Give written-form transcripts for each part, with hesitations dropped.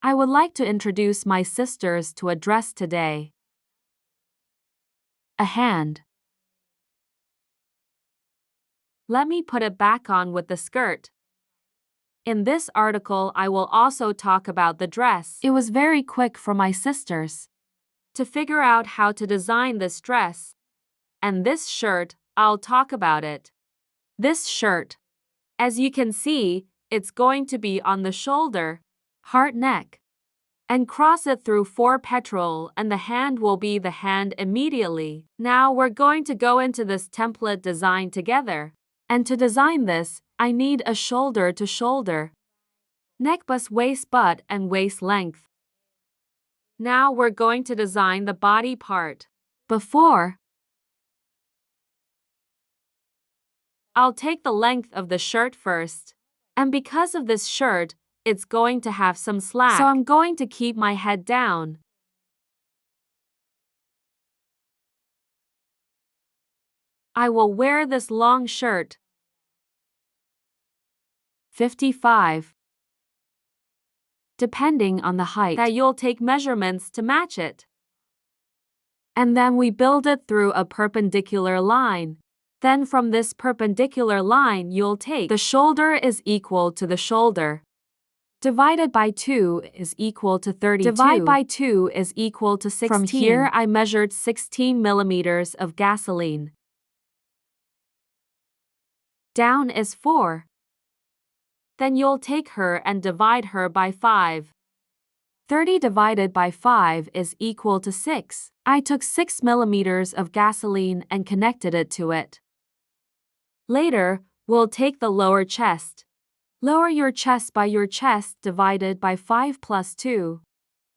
I would like to introduce my sisters to a dress today. A hand. Let me put it back on with the skirt. In this article, I will also talk about the dress. It was very quick for my sisters to figure out how to design this dress. And this shirt, I'll talk about it. This shirt, as you can see, it's going to be on the shoulder, heart neck, and cross it through 4 petrol, and the hand will be the hand immediately. Now we're going to go into this template design together. And to design this, I need a shoulder to shoulder, neck bust, waist butt, and waist length. Now we're going to design the body part. Before, I'll take the length of the shirt first. And because of this shirt, it's going to have some slack, so I'm going to keep my head down. I will wear this long shirt. 55. Depending on the height that you'll take measurements to match it. And then we build it through a perpendicular line. Then from this perpendicular line you'll take the shoulder is equal to the shoulder. Divided by 2 is equal to 32. Divide by 2 is equal to 16. From here I measured 16 millimeters of gasoline. Down is 4. Then you'll take her and divide her by 5. 30 divided by 5 is equal to 6. I took 6 millimeters of gasoline and connected it to it. Later, we'll take the lower chest. Lower your chest by your chest divided by 5 plus 2.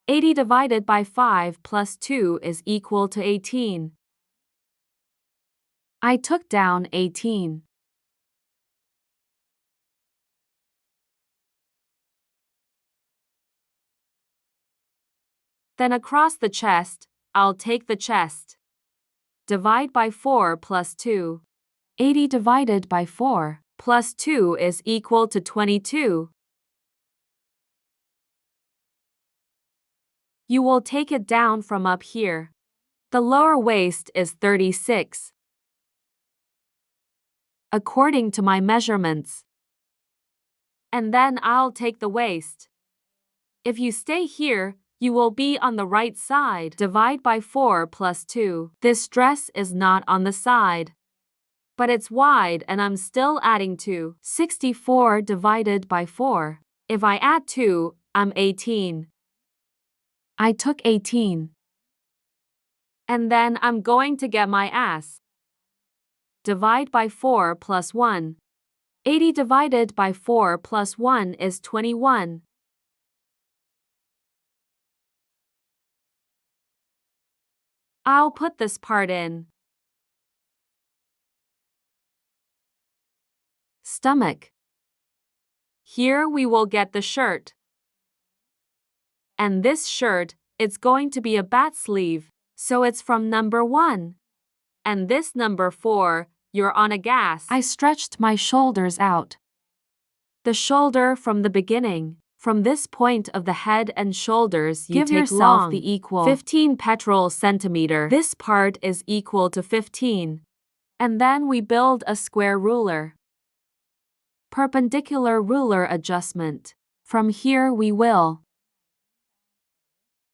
80 divided by 5 plus 2 is equal to 18. I took down 18. Then across the chest, I'll take the chest. Divide by 4 plus 2. 80 divided by 4 plus 2 is equal to 22. You will take it down from up here. The lower waist is 36. According to my measurements. And then I'll take the waist. If you stay here, you will be on the right side. Divide by 4 plus 2. This dress is not on the side, but it's wide and I'm still adding 2. 64 divided by 4. If I add 2, I'm 18. I took 18. And then I'm going to get my ass. Divide by 4 plus 1. 80 divided by 4 plus 1 is 21. I'll put this part in. Stomach. Here we will get the shirt. And this shirt, it's going to be a bat sleeve, so it's from number 1. And this number 4, you're on a gas. I stretched my shoulders out. The shoulder from the beginning. From this point of the head and shoulders, you take yourself the equal 15 petrol centimeter. This part is equal to 15. And then we build a square ruler. Perpendicular ruler adjustment. From here we will.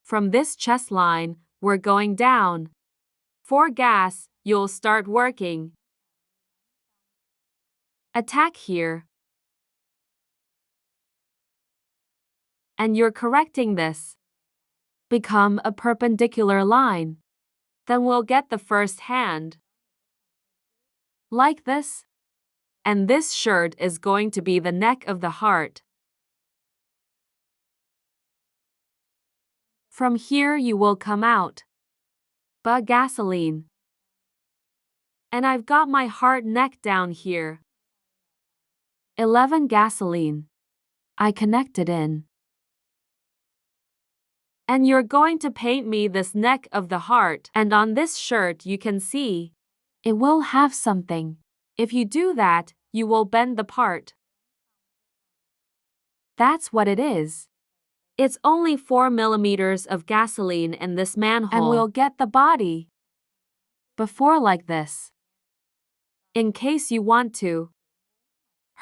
From this chest line, we're going down. For gas, you'll start working. Attack here. And you're correcting this. Become a perpendicular line. Then we'll get the first hand. Like this. And this shirt is going to be the neck of the heart. From here you will come out. But gasoline. And I've got my heart neck down here. 11 gasoline. I connected in. And you're going to paint me this neck of the heart, and on this shirt you can see. It will have something. If you do that, you will bend the part. That's what it is. It's only 4 millimeters of gasoline in this manhole. And we'll get the body before like this. In case you want to.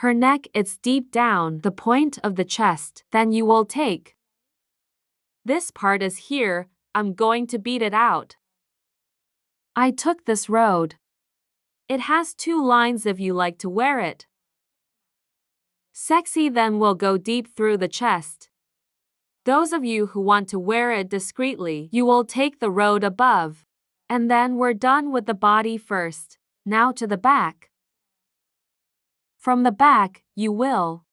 Her neck it's deep down the point of the chest. Then you will take. This part is here, I'm going to beat it out. I took this road. It has 2 lines if you like to wear it. Sexy then will go deep through the chest. Those of you who want to wear it discreetly, you will take the road above. And then we're done with the body first. Now to the back. From the back, you will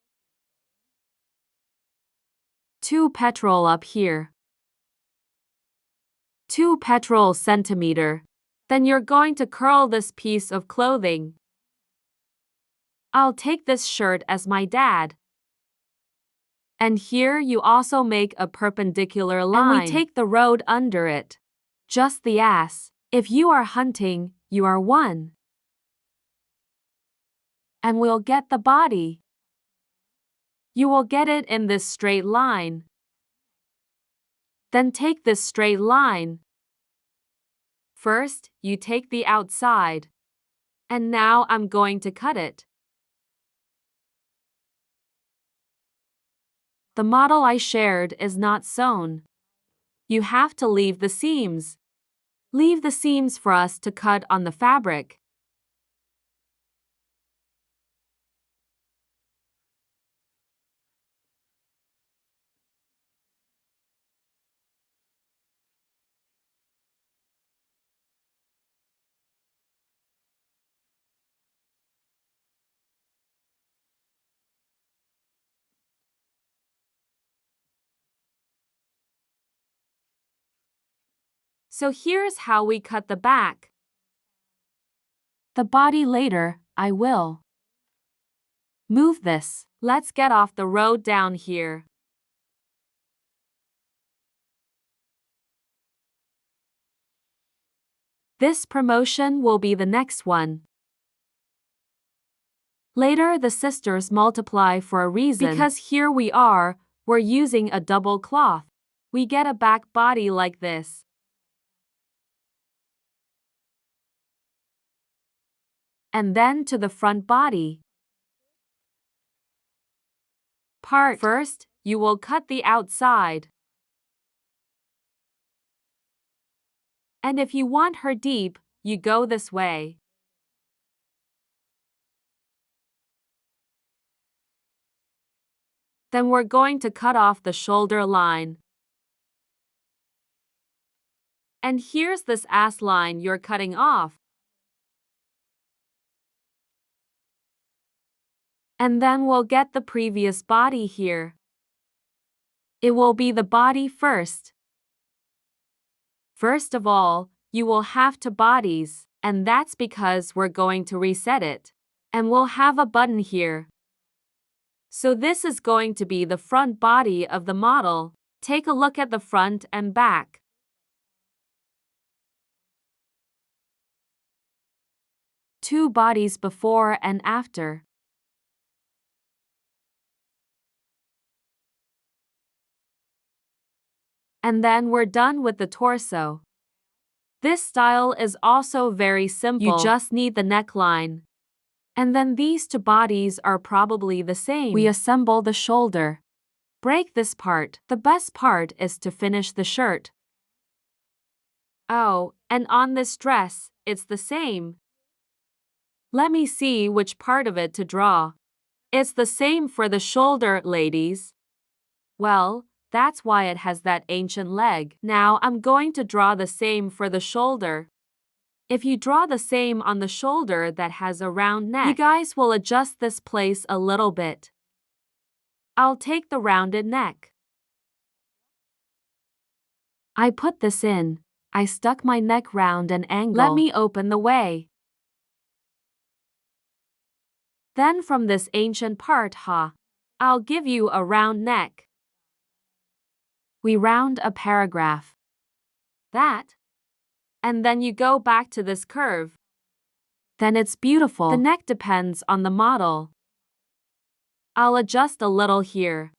2 petrol up here. 2 petrol centimeter. Then you're going to curl this piece of clothing. I'll take this shirt as my dad. And here you also make a perpendicular line. And we take the road under it. Just the ass. If you are hunting, you are one. And we'll get the body. You will get it in this straight line. Then take this straight line. First, you take the outside. And now I'm going to cut it. The model I shared is not sewn. You have to leave the seams. Leave the seams for us to cut on the fabric. So here's how we cut the back. The body later, I will. Move this. Let's get off the road down here. This promotion will be the next one. Later the sisters multiply for a reason. Because here we are, we're using a double cloth. We get a back body like this. And then to the front body. Part. First, you will cut the outside. And if you want her deep, you go this way. Then we're going to cut off the shoulder line. And here's this ass line you're cutting off. And then we'll get the previous body here. It will be the body first. First of all, you will have 2 bodies, and that's because we're going to reset it. And we'll have a button here. So this is going to be the front body of the model. Take a look at the front and back. Two bodies before and after. And then we're done with the torso. This style is also very simple. You just need the neckline. And then these 2 bodies are probably the same. We assemble the shoulder. Break this part. The best part is to finish the shirt. Oh, and on this dress, it's the same. Let me see which part of it to draw. It's the same for the shoulder, ladies. Well, that's why it has that ancient leg. Now I'm going to draw the same for the shoulder. If you draw the same on the shoulder that has a round neck, you guys will adjust this place a little bit. I'll take the rounded neck. I put this in. I stuck my neck round an angle. Let me open the way. Then from this ancient part, I'll give you a round neck. We round a paragraph. That. And then you go back to this curve. Then it's beautiful. The neck depends on the model. I'll adjust a little here.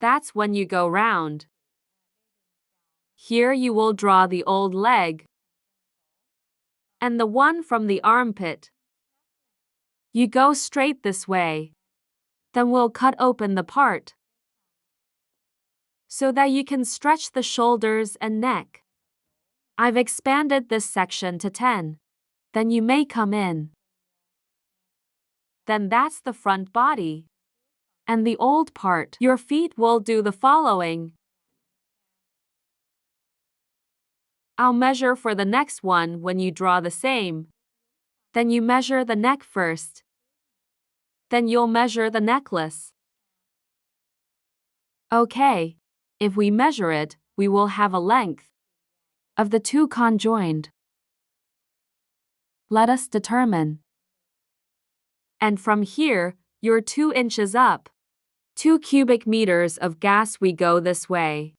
That's when you go round. Here you will draw the old leg and the one from the armpit. You go straight this way. Then we'll cut open the part so that you can stretch the shoulders and neck. I've expanded this section to 10. Then you may come in. Then that's the front body. And the old part. Your feet will do the following. I'll measure for the next one when you draw the same. Then you measure the neck first. Then you'll measure the necklace. Okay. If we measure it, we will have a length of the two conjoined. Let us determine. And from here, you're 2 inches up. 2 cubic meters of gas we go this way.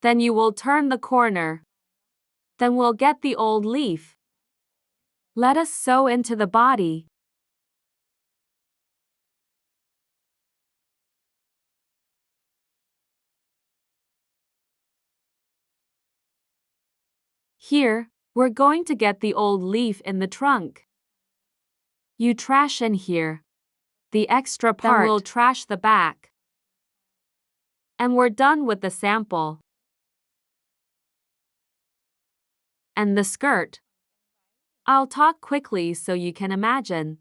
Then you will turn the corner. Then we'll get the old leaf. Let us sew into the body. Here, we're going to get the old leaf in the trunk. You trash in here. The extra part. Then we'll trash the back. And we're done with the sample. And the skirt. I'll talk quickly so you can imagine.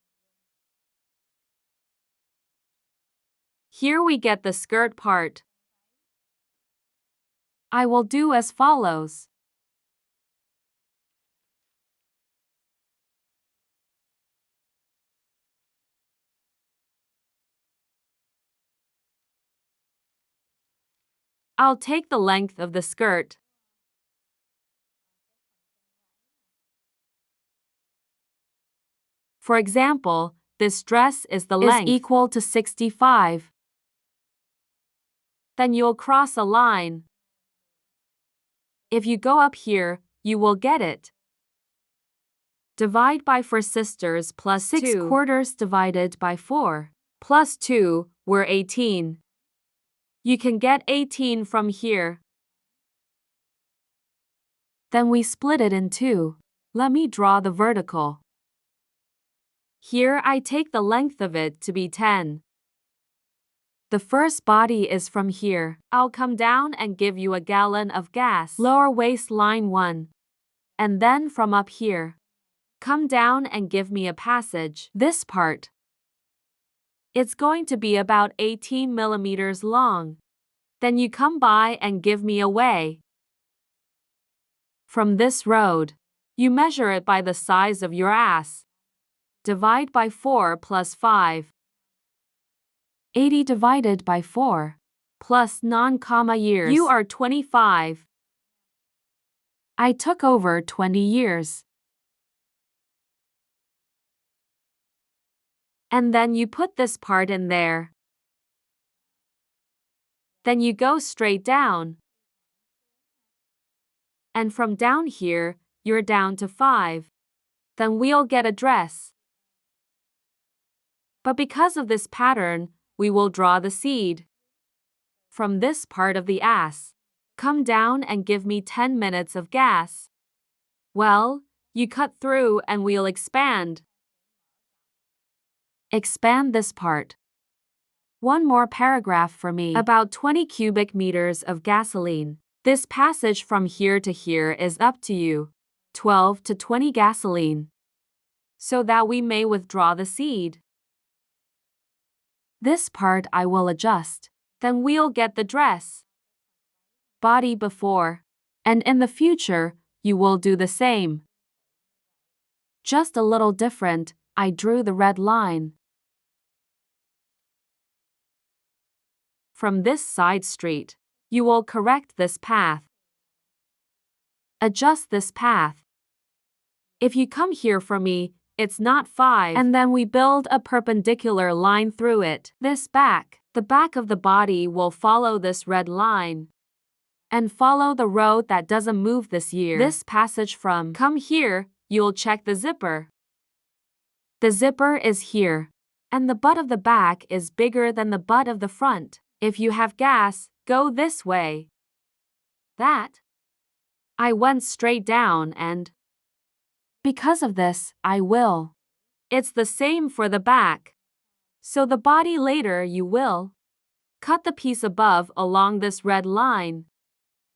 Here we get the skirt part. I will do as follows. I'll take the length of the skirt. For example, this dress is the length equal to 65. Then you'll cross a line. If you go up here, you will get it. Divide by 4 sisters plus 6 quarters divided by 4 plus 2, we're 18. You can get 18 from here. Then we split it in 2. Let me draw the vertical. Here I take the length of it to be 10. The first body is from here. I'll come down and give you a gallon of gas. Lower waistline 1. And then from up here. Come down and give me a passage. This part. It's going to be about 18 millimeters long. Then you come by and give me a way. From this road. You measure it by the size of your ass. Divide by 4 plus 5. 80 divided by 4. Plus non-comma years. You are 25. I took over 20 years. And then you put this part in there. Then you go straight down. And from down here, you're down to 5. Then we'll get a dress. But because of this pattern, we will draw the seed. From this part of the ass. Come down and give me 10 minutes of gas. Well, you cut through and we'll expand. Expand this part. One more paragraph for me. About 20 cubic meters of gasoline. This passage from here to here is up to you. 12 to 20 gasoline. So that we may withdraw the seed. This part I will adjust. Then we'll get the dress. Body before. And in the future, you will do the same. Just a little different, I drew the red line. From this side street, you will correct this path. Adjust this path. If you come here for me, it's not 5. And then we build a perpendicular line through it. This back. The back of the body will follow this red line. And follow the road that doesn't move this year. This passage from come here, you'll check the zipper. The zipper is here. And the butt of the back is bigger than the butt of the front. If you have gas, go this way. That. I went straight down and because of this, I will. It's the same for the back. So the body later you will cut the piece above along this red line.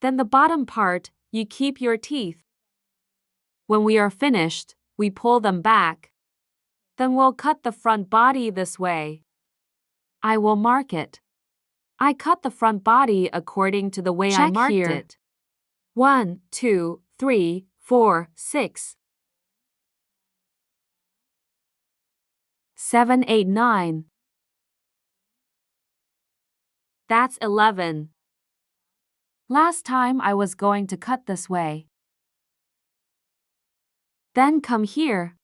Then the bottom part, you keep your teeth. When we are finished, we pull them back. Then we'll cut the front body this way. I will mark it. I cut the front body according to the way I marked it. 1, 2, 3, 4, 6, 7, 8, 9. That's 11. Last time I was going to cut this way. Then come here.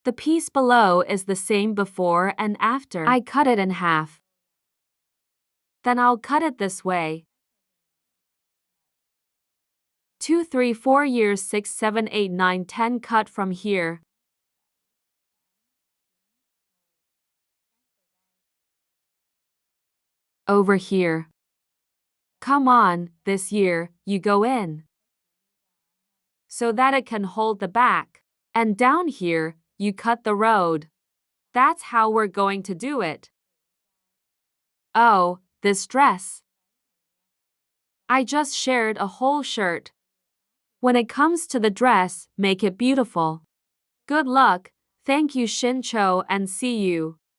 The piece below is the same before and after. I cut it in half. Then I'll cut it this way. 2, 3, 4 years 6, 7, 8, 9, 10 cut from here. Over here. Come on, this year, you go in. So that it can hold the back. And down here, you cut the road. That's how we're going to do it. Oh, this dress. I just shared a whole shirt. When it comes to the dress, make it beautiful. Good luck, thank you Shin Cho and see you.